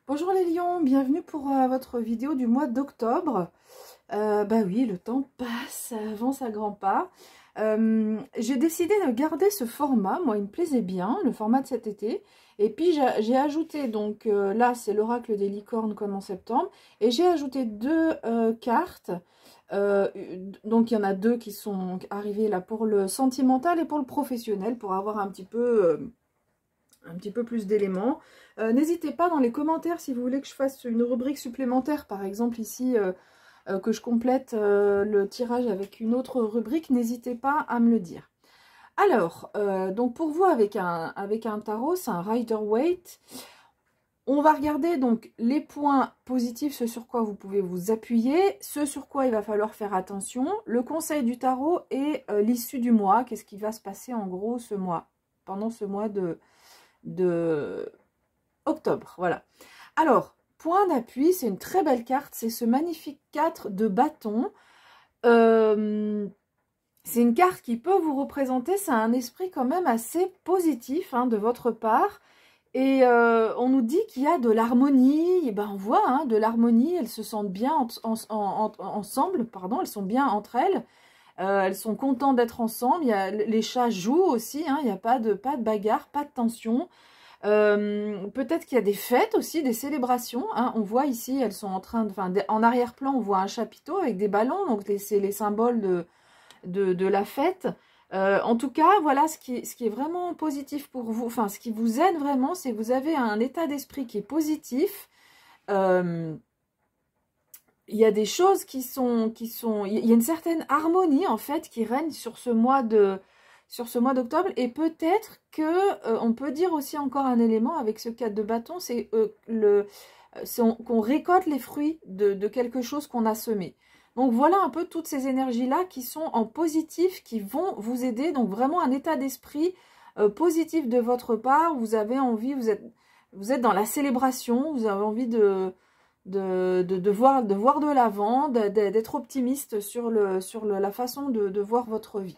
Bonjour les lions, bienvenue pour votre vidéo du mois d'octobre. Bah oui, le temps passe, ça avance à grands pas. J'ai décidé de garder ce format, moi il me plaisait bien, le format de cet été. Et puis j'ai ajouté, donc là c'est l'oracle des licornes comme en septembre. Et j'ai ajouté deux cartes. Donc il y en a deux qui sont arrivées là pour le sentimental et pour le professionnel, pour avoir un petit peu plus d'éléments. N'hésitez pas dans les commentaires si vous voulez que je fasse une rubrique supplémentaire, par exemple ici, que je complète le tirage avec une autre rubrique, n'hésitez pas à me le dire. Alors, donc pour vous avec un tarot, c'est un Rider-Waite. On va regarder donc les points positifs, ce sur quoi vous pouvez vous appuyer, ce sur quoi il va falloir faire attention, le conseil du tarot et l'issue du mois, qu'est-ce qui va se passer en gros ce mois, pendant ce mois de octobre, voilà. Alors, point d'appui, c'est une très belle carte, c'est ce magnifique 4 de bâton. C'est une carte qui peut vous représenter, c'est un esprit quand même assez positif hein, de votre part. Et on nous dit qu'il y a de l'harmonie, et ben on voit hein, de l'harmonie, elles se sentent bien ensemble, pardon, elles sont bien entre elles. Elles sont contentes d'être ensemble. Les chats jouent aussi. Hein, il n'y a pas de bagarre, pas de tension. Peut-être qu'il y a des fêtes aussi, des célébrations. Hein. On voit ici, elles sont en train de... Enfin, en arrière-plan, on voit un chapiteau avec des ballons. Donc, c'est les symboles de la fête. En tout cas, voilà ce qui est vraiment positif pour vous. Enfin, ce qui vous aide vraiment, c'est que vous avez un état d'esprit qui est positif. Il y a des choses il y a une certaine harmonie en fait qui règne sur ce mois d'octobre, et peut-être que on peut dire aussi encore un élément avec ce 4 de bâton, c'est qu'on récolte les fruits de quelque chose qu'on a semé. Donc voilà un peu toutes ces énergies là qui sont en positif, qui vont vous aider. Donc vraiment un état d'esprit positif de votre part. Vous avez envie, vous êtes dans la célébration, vous avez envie de voir de l'avant, d'être optimiste sur la façon de voir votre vie.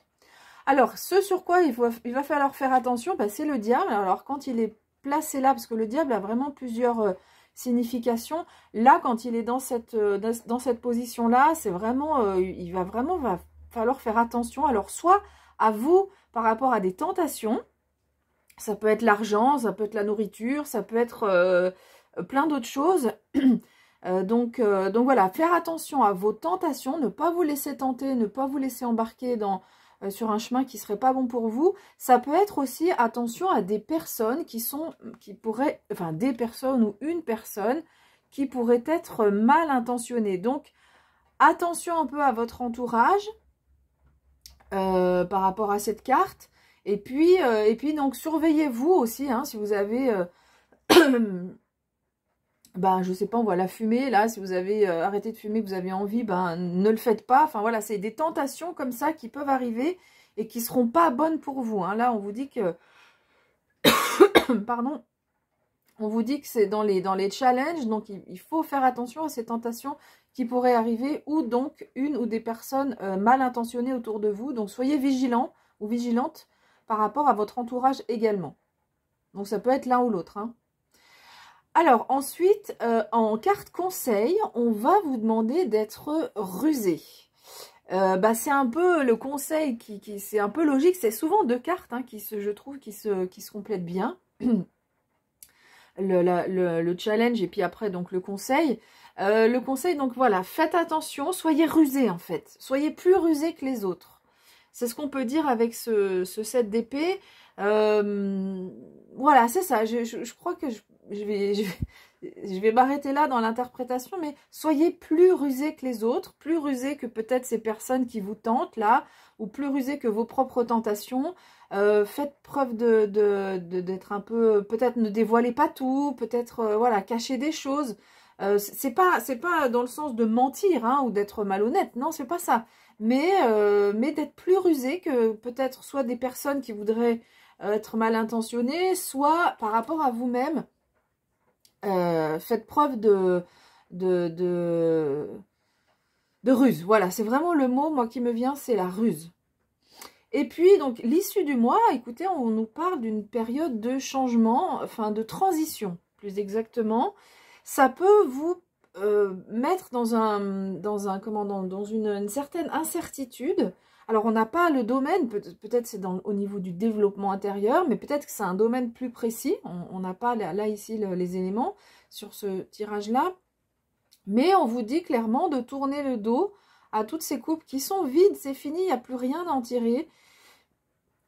Alors, ce sur quoi il va falloir faire attention, bah, c'est le diable. Alors, quand il est placé là, parce que le diable a vraiment plusieurs significations, là, quand il est dans cette position-là, c'est vraiment, va falloir faire attention. Alors, soit à vous, par rapport à des tentations, ça peut être l'argent, ça peut être la nourriture, ça peut être plein d'autres choses. Donc voilà, faire attention à vos tentations, ne pas vous laisser tenter, ne pas vous laisser embarquer sur un chemin qui ne serait pas bon pour vous. Ça peut être aussi attention à des personnes des personnes ou une personne qui pourrait être mal intentionnée. Donc attention un peu à votre entourage par rapport à cette carte. Et puis donc surveillez-vous aussi, hein, si vous avez... ben, je sais pas, on voit la fumée, là, si vous avez arrêté de fumer, que vous avez envie, ben, ne le faites pas. Enfin, voilà, c'est des tentations comme ça qui peuvent arriver et qui seront pas bonnes pour vous. Hein. Là, on vous dit que... Pardon. On vous dit que c'est dans les challenges, donc il faut faire attention à ces tentations qui pourraient arriver, ou donc une ou des personnes mal intentionnées autour de vous. Donc, soyez vigilants ou vigilantes par rapport à votre entourage également. Donc, ça peut être l'un ou l'autre, hein. Alors ensuite, en carte conseil, on va vous demander d'être rusé. Bah, c'est un peu le conseil c'est un peu logique. C'est souvent deux cartes hein, je trouve qui se complètent bien. Le challenge et puis après donc le conseil. Le conseil, donc voilà, faites attention, soyez rusé en fait. Soyez plus rusé que les autres. C'est ce qu'on peut dire avec ce set d'épée. Voilà, c'est ça. Je crois que je vais m'arrêter là dans l'interprétation, mais soyez plus rusés que les autres, plus rusés que peut-être ces personnes qui vous tentent là, ou plus rusés que vos propres tentations. Faites preuve d'être un peu, peut-être ne dévoilez pas tout, peut-être voilà, cachez des choses. C'est pas dans le sens de mentir hein, ou d'être malhonnête, non, c'est pas ça. Mais d'être plus rusé que peut-être soit des personnes qui voudraient être mal intentionnées, soit par rapport à vous-même. Faites preuve de ruse. Voilà, c'est vraiment le mot, moi, qui me vient, c'est la ruse. Et puis, donc, l'issue du mois, écoutez, on nous parle d'une période de changement, enfin, de transition, plus exactement. ça peut vous mettre dans une certaine incertitude. Alors, on n'a pas le domaine, peut-être c'est au niveau du développement intérieur, mais peut-être que c'est un domaine plus précis. On n'a pas là ici les éléments sur ce tirage-là. Mais on vous dit clairement de tourner le dos à toutes ces coupes qui sont vides, c'est fini, il n'y a plus rien à en tirer.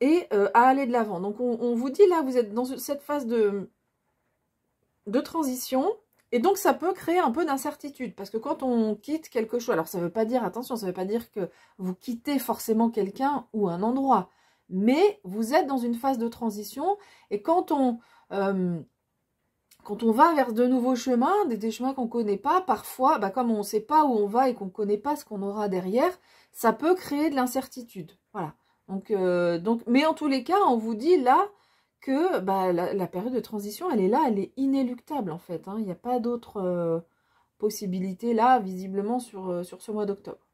Et à aller de l'avant. Donc, on vous dit là, vous êtes dans cette phase de transition. Et donc, ça peut créer un peu d'incertitude. Parce que quand on quitte quelque chose, alors ça ne veut pas dire, attention, ça ne veut pas dire que vous quittez forcément quelqu'un ou un endroit. Mais vous êtes dans une phase de transition. Et quand on va vers de nouveaux chemins, des chemins qu'on ne connaît pas, parfois, comme on ne sait pas où on va et qu'on ne connaît pas ce qu'on aura derrière, ça peut créer de l'incertitude. Voilà. Donc, mais en tous les cas, on vous dit là que la période de transition, elle est là, elle est inéluctable en fait. Hein. Il n'y a pas d'autre possibilité là, visiblement, sur ce mois d'octobre.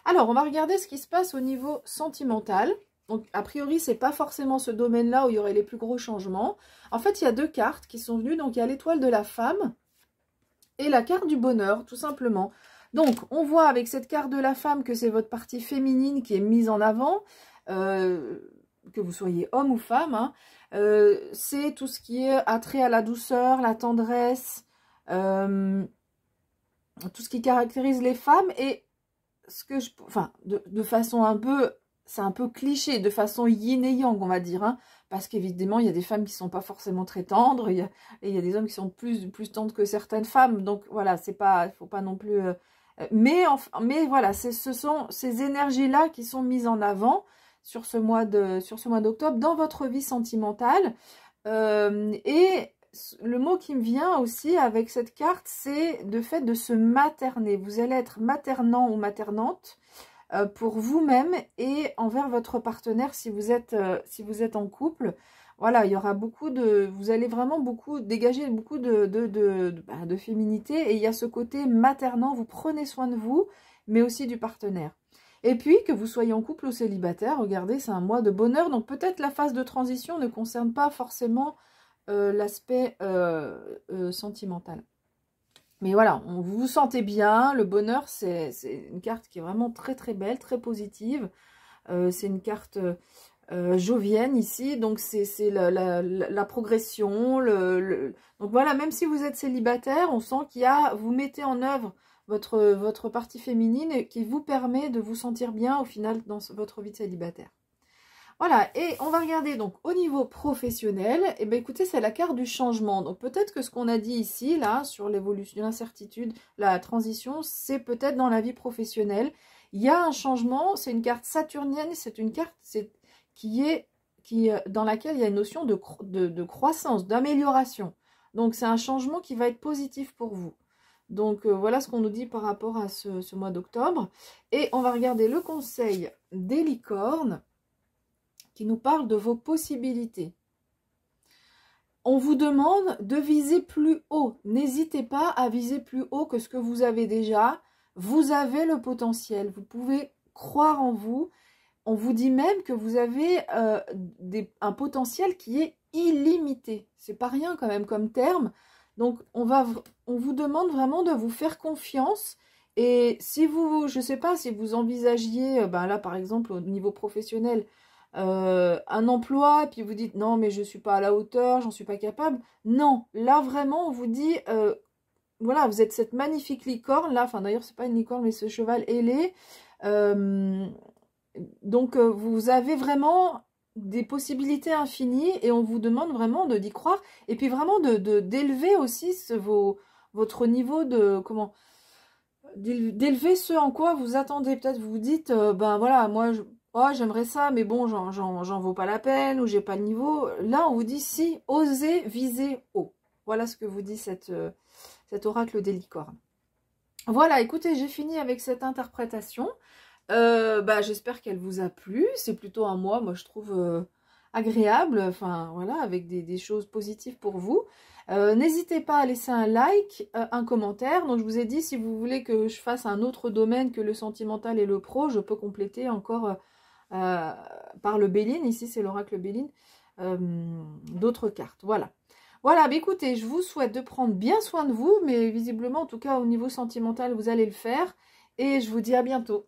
Alors, on va regarder ce qui se passe au niveau sentimental. Donc, a priori, c'est pas forcément ce domaine-là où il y aurait les plus gros changements. En fait, il y a deux cartes qui sont venues. Donc, il y a l'étoile de la femme et la carte du bonheur, tout simplement. Donc, on voit avec cette carte de la femme que c'est votre partie féminine qui est mise en avant. Que vous soyez homme ou femme, hein. C'est tout ce qui est attrait à la douceur, la tendresse, tout ce qui caractérise les femmes et ce que de façon un peu, c'est un peu cliché, de façon yin et yang, on va dire, hein, parce qu'évidemment, il y a des femmes qui sont pas forcément très tendres, et il y a des hommes qui sont plus tendres que certaines femmes, donc voilà, c'est pas, faut pas non plus, mais voilà, ce sont ces énergies-là qui sont mises en avant sur ce mois d'octobre dans votre vie sentimentale. Et le mot qui me vient aussi avec cette carte, c'est le fait de se materner. Vous allez être maternant ou maternante pour vous-même et envers votre partenaire si vous êtes en couple. Voilà, il y aura vous allez vraiment dégager beaucoup de féminité et il y a ce côté maternant, vous prenez soin de vous, mais aussi du partenaire. Et puis, que vous soyez en couple ou célibataire, regardez, c'est un mois de bonheur. Donc, peut-être la phase de transition ne concerne pas forcément l'aspect sentimental. Mais voilà, vous vous sentez bien. Le bonheur, c'est une carte qui est vraiment très, très belle, très positive. C'est une carte jovienne ici. Donc, c'est la progression. Donc, voilà, même si vous êtes célibataire, on sent vous mettez en œuvre votre partie féminine qui vous permet de vous sentir bien au final dans votre vie de célibataire. Voilà, et on va regarder donc au niveau professionnel, et bien écoutez, c'est la carte du changement. Donc peut-être que ce qu'on a dit ici, là, sur l'évolution, l'incertitude, la transition, c'est peut-être dans la vie professionnelle. Il y a un changement, c'est une carte saturnienne, c'est une carte dans laquelle il y a une notion de croissance, d'amélioration. Donc c'est un changement qui va être positif pour vous. Donc, voilà ce qu'on nous dit par rapport à ce mois d'octobre. Et on va regarder le conseil des licornes qui nous parle de vos possibilités. On vous demande de viser plus haut. N'hésitez pas à viser plus haut que ce que vous avez déjà. Vous avez le potentiel. Vous pouvez croire en vous. On vous dit même que vous avez un potentiel qui est illimité. C'est pas rien quand même comme terme. Donc, on vous demande vraiment de vous faire confiance. Et si je ne sais pas, si vous envisagiez, là par exemple au niveau professionnel, un emploi, puis vous dites non mais je ne suis pas à la hauteur, j'en suis pas capable. Non, là vraiment on vous dit, voilà, vous êtes cette magnifique licorne, là, enfin d'ailleurs c'est pas une licorne mais ce cheval ailé. Donc vous avez vraiment des possibilités infinies et on vous demande vraiment d'y croire et puis vraiment d'élever aussi votre niveau d'élever ce en quoi vous attendez. Peut-être vous vous dites voilà, moi j'aimerais ça mais bon j'en vaux pas la peine ou j'ai pas le niveau. Là on vous dit si, osez viser haut. Voilà ce que vous dit cet oracle des licornes. Voilà, écoutez, j'ai fini avec cette interprétation. J'espère qu'elle vous a plu. C'est plutôt un mois, moi je trouve agréable, enfin voilà, avec des choses positives pour vous. N'hésitez pas à laisser un like, un commentaire. Donc je vous ai dit, si vous voulez que je fasse un autre domaine que le sentimental et le pro, je peux compléter encore par le Béline. Ici c'est l'oracle Béline, d'autres cartes. Voilà. Voilà, bah écoutez, je vous souhaite de prendre bien soin de vous, mais visiblement, en tout cas au niveau sentimental, vous allez le faire. Et je vous dis à bientôt.